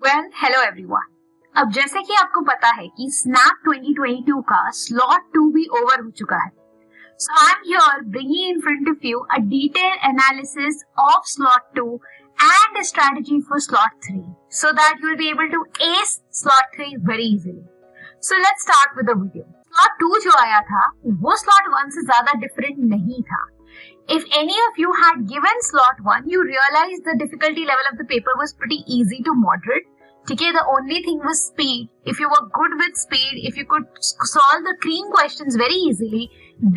Well hello everyone. अब जैसे कि आपको पता है कि स्नैप 2022 का स्लॉट 2 भी ओवर हो चुका है। So I'm here bringing in front of you a detailed analysis of slot 2 and a strategy for slot 3 so that you will be able to ace slot 3 very easily. So let's start with the video. Slot 2 जो आया था वो slot 1 से ज्यादा different नहीं था. If any of you had given slot 1, you realized the difficulty level of the paper was pretty easy to moderate. Okay, the only thing was speed. If you were good with speed, if you could solve the cream questions very easily,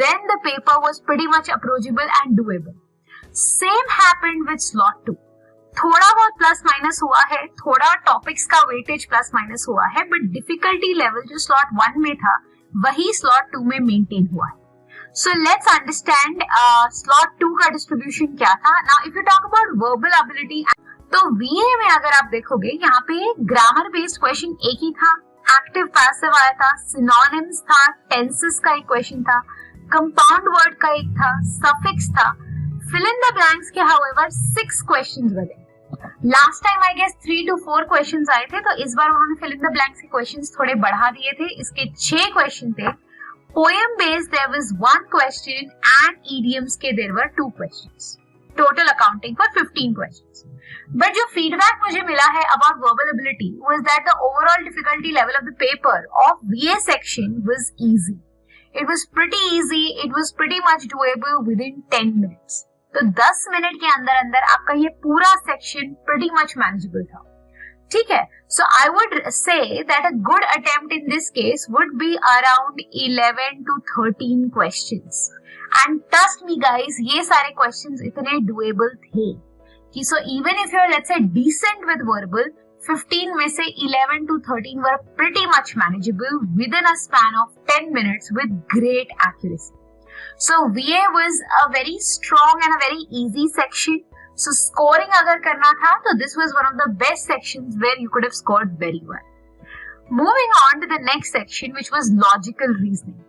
then the paper was pretty much approachable and doable. Same happened with slot 2. थोड़ा बहुत plus minus हुआ है, थोड़ा topics का weightage plus minus हुआ है, but difficulty level जो slot 1 में था वही स्लॉट 2 में मेंटेन हुआ है. So let's understand slot 2 का डिस्ट्रीब्यूशन क्या था. Now if you talk about verbal ability, तो VA में अगर आप देखोगे यहाँ पे ग्रामर बेस्ड क्वेश्चन एक ही था, एक्टिव पैसिव आया था, सिनोनिम्स था, टेंसेस का एक क्वेश्चन था, कंपाउंड वर्ड का एक था, सफिक्स था, फिल इन द ब्लैंक्स के हाउएवर 6 क्वेश्चंस बने. Last time I guess 3 to 4 questions आए थे, तो इस बार उन्होंने फिल इन द ब्लैंक्स के क्वेश्चंस थोड़े बढ़ा दिए थे. इसके 6 क्वेश्चन थे. Poem based there was 1 question and idioms के there were 2 questions. Total accounting for 15 questions. But जो feedback मुझे मिला है about verbal ability was that the overall difficulty level of the paper of VA section was easy. It was pretty easy. It was pretty much doable within 10 minutes. तो 10 minute के अंदर अंदर आपका ये पूरा section pretty much manageable था. ठीक है. So I would say that a good attempt in this case would be around 11 to 13 questions. And trust me guys, ये सारे questions इतने doable थे कि so even if you're let's say decent with verbal, 15 में से 11 to 13 were pretty much manageable within a span of 10 minutes with great accuracy. So VA was a very strong and a very easy section. So scoring अगर करना था तो this was one of the best sections where you could have scored very well. Moving on to the next section which was logical reasoning.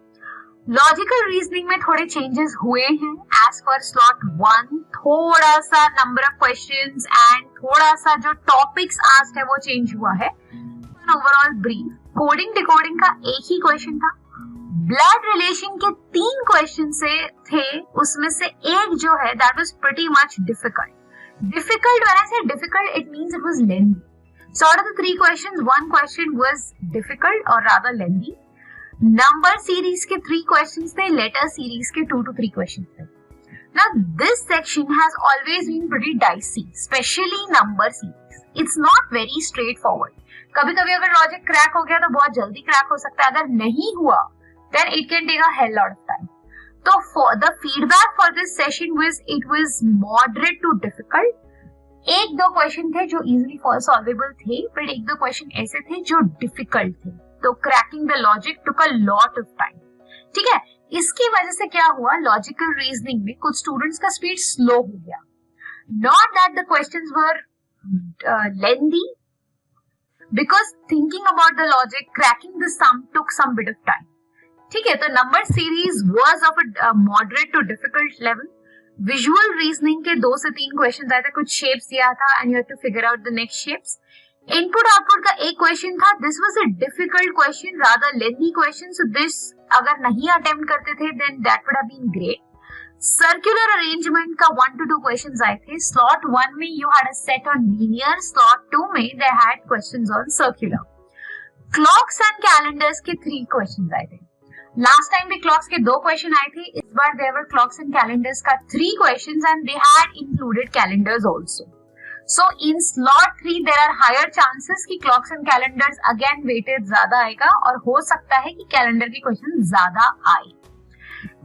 Logical reasoning में थोड़े changes हुए हैं as per slot 1. थोड़ा सा number of questions and थोड़ा सा जो topics asked है वो change हुआ है. Overall brief. Coding decoding का एक ही question था. ब्लड रिलेशन के 3 क्वेश्चन से थे, उसमें से एक जो है that was pretty much difficult. Difficult when I say difficult it means it was lengthy. So out of the 3 questions 1 question was difficult और रादर लेंथी. नंबर सीरीज के 3 क्वेश्चंस थे, लेटर सीरीज के 2 to 3 क्वेश्चंस थे. Now this section has always been pretty dicey, especially number series. It's not very straightforward. कभी-कभी अगर logic crack हो गया तो बहुत जल्दी क्रैक हो सकता है, अगर नहीं हुआ then it can take a hell lot of time. So for the feedback for this session was it was moderate to difficult. 1-2 question थे जो easily solvable थे, but 1-2 क्वेश्चन ऐसे थे जो difficult थे. तो cracking the logic took a lot of time. ठीक है. इसकी वजह से क्या हुआ, logical reasoning में कुछ students का speed slow हो गया. Not that the questions were lengthy, because thinking about the logic, cracking the sum took some bit of time. ठीक है. तो number series was of a moderate to difficult level. Visual reasoning के 2 से 3 question आए थे, कुछ shapes दिया था and you have to figure out the next shapes. Input output का एक क्वेश्चन था. This was a difficult question, rather lengthy question. So this अगर नहीं अटेम्प्ट करते थे then that would have been great. Circular arrangement का 1 to 2 questions आए थे. स्लॉट 1 में you had a set on linear, slot 2 में they had questions on circular. Clocks and calendars के 3 क्वेश्चंस आए थे. लास्ट टाइम भी क्लॉक्स के 2 क्वेश्चन आए थे. इस बार there were clocks and calendars का 3 questions and they had included calendars also. So in slot 3 there are higher chances कि clocks and calendars again weighted ज्यादा आएगा और हो सकता है कि कैलेंडर के क्वेश्चन ज्यादा आए.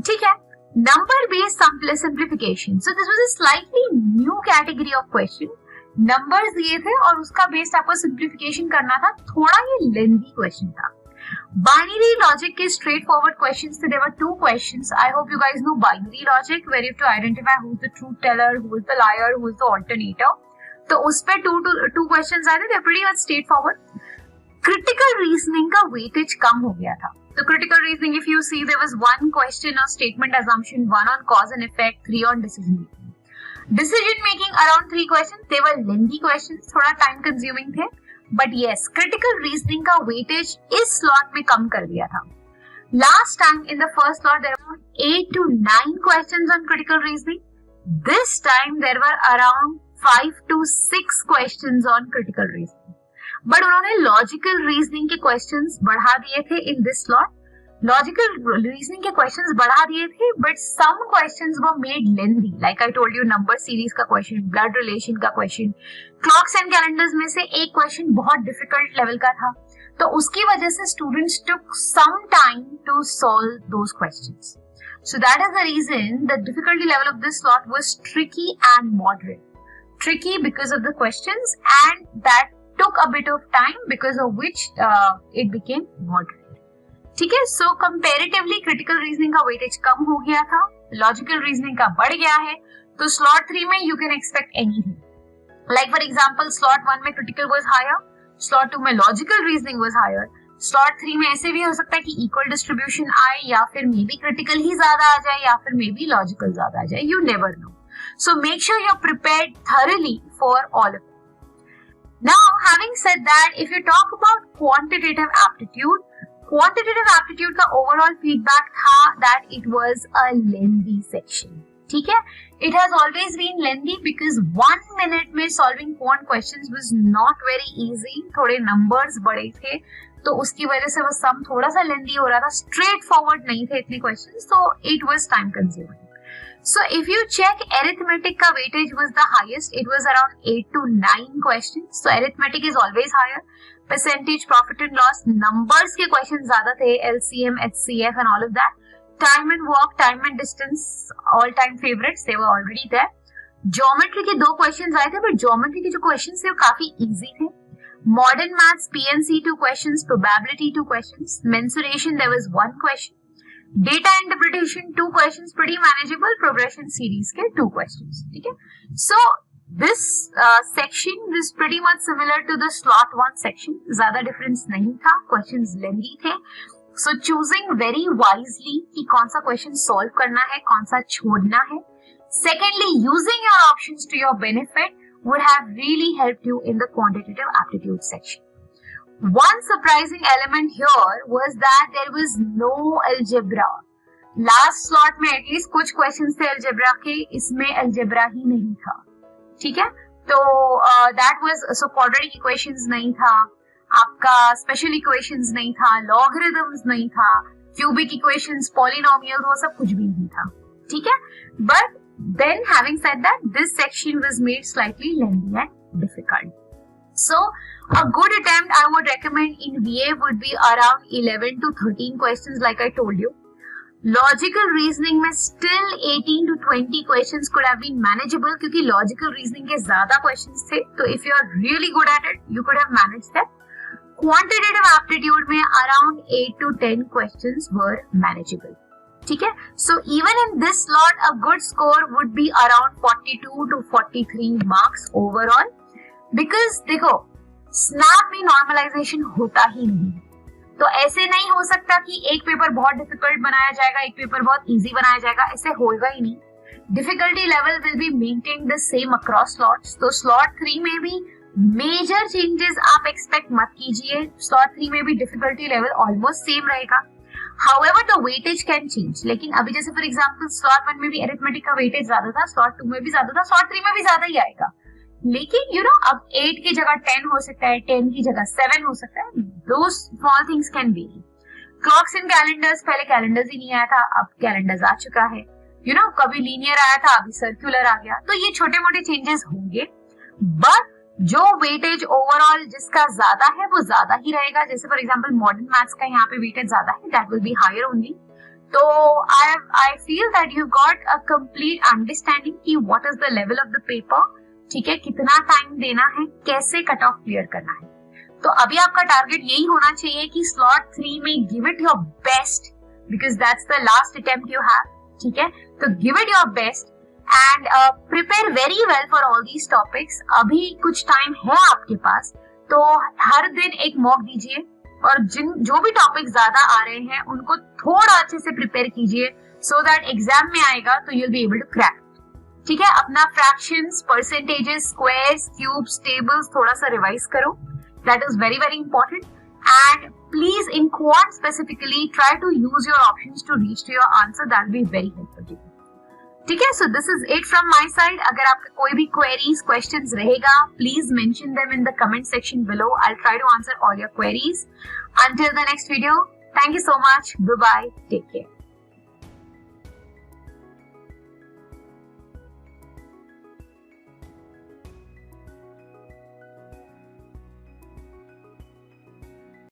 ठीक है. Number based simplification. So this was a slightly new category of question. Numbers दिए थे और उसका बेस्ड आपको सिंप्लीफिकेशन करना था. थोड़ा ये लेंथी क्वेश्चन था. Binary logic के straightforward questions थे. There were 2 questions. I hope you guys know binary logic, where you have to identify who is the truth teller, who is the liar, who is the alternator. तो उस पे 2 questions आए थे. They are pretty much straightforward. Critical reasoning का weightage कम हो गया था. तो critical reasoning, if you see, there was 1 question on statement assumption, 1 on cause and effect, 3 on decision making. Decision making around 3 questions. They were lengthy questions, थोड़ा time consuming थे. But yes critical reasoning का weightage इस slot में कम कर दिया था. Last time in the first slot there were 8 to 9 questions on critical reasoning. This time there were around 5 to 6 questions on critical reasoning. But उन्होंने logical reasoning के questions बढ़ा दिए थे in this slot. Logical reasoning के questions बढ़ा दिए थे but some questions were made lengthy. Like I told you number series का क्वेश्चन, ब्लड रिलेशन का क्वेश्चन, क्लॉक्स एंड कैलेंडर्स में से एक क्वेश्चन बहुत डिफिकल्ट लेवल का था, तो उसकी वजह से students took some time to solve those questions. So that is the reason the difficulty level of this slot was tricky and moderate. Tricky because of the questions and that took a bit of time because of which it became moderate. ठीक है, so comparatively critical reasoning का weightage कम हो गया था, logical reasoning का बढ़ गया है, तो slot 3 में you can expect anything. Like for example, slot 1 में critical was higher, slot 2 में logical reasoning was higher. Slot 3 में ऐसे भी हो सकता है कि इक्वल डिस्ट्रीब्यूशन आए या फिर मे बी क्रिटिकल ही ज्यादा आ जाए या फिर मे बी लॉजिकल ज्यादा आ जाए. You never know. So make sure you are prepared thoroughly for all of it. Now having said that, if you talk about quantitative aptitude का ओवरऑल फीडबैक था that it was a lengthy section. ठीक है, it has always been lengthy because 1 minute में solving quant questions was not very easy. थोड़े numbers बड़े थे तो उसकी वजह से वो सम थोड़ा सा लेंथी हो रहा था, स्ट्रेट फॉरवर्ड नहीं थे इतने क्वेश्चंस, तो it was time consuming. So if you check arithmetic का weightage was the highest. It was around 8 to 9 questions. So arithmetic is always higher. Percentage, profit and loss, numbers के question ज्यादा थे, LCM, HCF and all of that. Time and work, time and distance, all time favourites, they were already there. Geometry के 2 questions आए थे but geometry के जो questions थे वो काफी इजी थे. Modern maths, PNC 2 questions, probability 2 questions, mensuration there was 1 question, data interpretation 2 questions, pretty manageable, progression series के 2 questions. ठीक है, so this section is pretty much similar to the slot 1 section. ज्यादा difference नहीं था, questions lengthy थे. So choosing very wisely कि कौन सा question solve करना है, कौन सा छोड़ना है. Secondly, using your options to your benefit would have really helped you in the quantitative aptitude section. One surprising element here was that there was no algebra. Last slot में at least कुछ questions थे algebra के, इसमें algebra ही नहीं था. ठीक है, तो that was so quadratic equations नहीं था, आपका special equations नहीं था, logarithms नहीं था, cubic equations, polynomials, वो सब कुछ भी नहीं था. ठीक है, but then having said that, this section was made slightly lengthy and difficult. So a good attempt I would recommend in VA would be around 11 to 13 questions like I told you. Logical reasoning में still 18 to 20 questions could have been manageable क्योंकि logical reasoning के ज्यादा questions थे, तो if you are really good at it, you could have managed them. Quantitative aptitude में around 8 to 10 questions were manageable. ठीक है, so even in this slot a good score would be around 42 to 43 marks overall because देखो snap में normalisation होता ही नहीं, तो ऐसे नहीं हो सकता कि एक पेपर बहुत डिफिकल्ट बनाया जाएगा, एक पेपर बहुत इजी बनाया जाएगा, ऐसे होगा ही नहीं. Difficulty level will be maintain the same across slots. तो स्लॉट 3 में भी मेजर चेंजेस आप एक्सपेक्ट मत कीजिए. स्लॉट 3 में भी डिफिकल्टी लेवल ऑलमोस्ट सेम रहेगा. However, the weightage can change. लेकिन अभी जैसे फॉर एग्जांपल स्लॉट 1 में भी अरिथमेटिक का वेटेज ज्यादा था, स्लॉट 2 में भी ज्यादा था, स्लॉट 3 में भी ज्यादा ही आएगा. लेकिन अब 8 की जगह 10 हो सकता है, 10 की जगह 7 हो सकता है. Those small things can vary. Clocks and calendars, पहले कैलेंडर्स ही नहीं आया था, अब कैलेंडर्स आ चुका है. कभी लीनियर आया था, अभी सर्कुलर आ गया, तो ये छोटे मोटे चेंजेस होंगे. बट जो वेटेज ओवरऑल जिसका ज्यादा है वो ज्यादा ही रहेगा. जैसे फॉर एग्जांपल मॉडर्न मैथ्स का यहाँ पे वेटेज ज्यादा है, that will be higher only. तो I feel that you got a complete understanding कि what is the level of the paper. ठीक है, कितना टाइम देना है, कैसे कट ऑफ क्लियर करना है. तो अभी आपका टारगेट यही होना चाहिए कि स्लॉट 3 में give it your best because that's the last attempt you have. ठीक है, तो give it your best and prepare very well for all these topics. अभी कुछ टाइम है आपके पास, तो हर दिन एक मॉक दीजिए और जो भी टॉपिक ज्यादा आ रहे हैं उनको थोड़ा अच्छे से प्रिपेयर कीजिए so that एग्जाम में आएगा तो you'll be able to crack. ठीक है, अपना fractions, percentages, squares, cubes, tables थोड़ा सा रिवाइज करो. That is very, very important. And please, in quant specifically, try to use your options to reach to your answer. That will be very helpful to you. ठीक है, so this is it from my side. अगर आपका कोई भी queries, questions रहेगा, please mention them in the comment section below. I'll try to answer all your queries. Until the next video, thank you so much. Bye bye. Take care.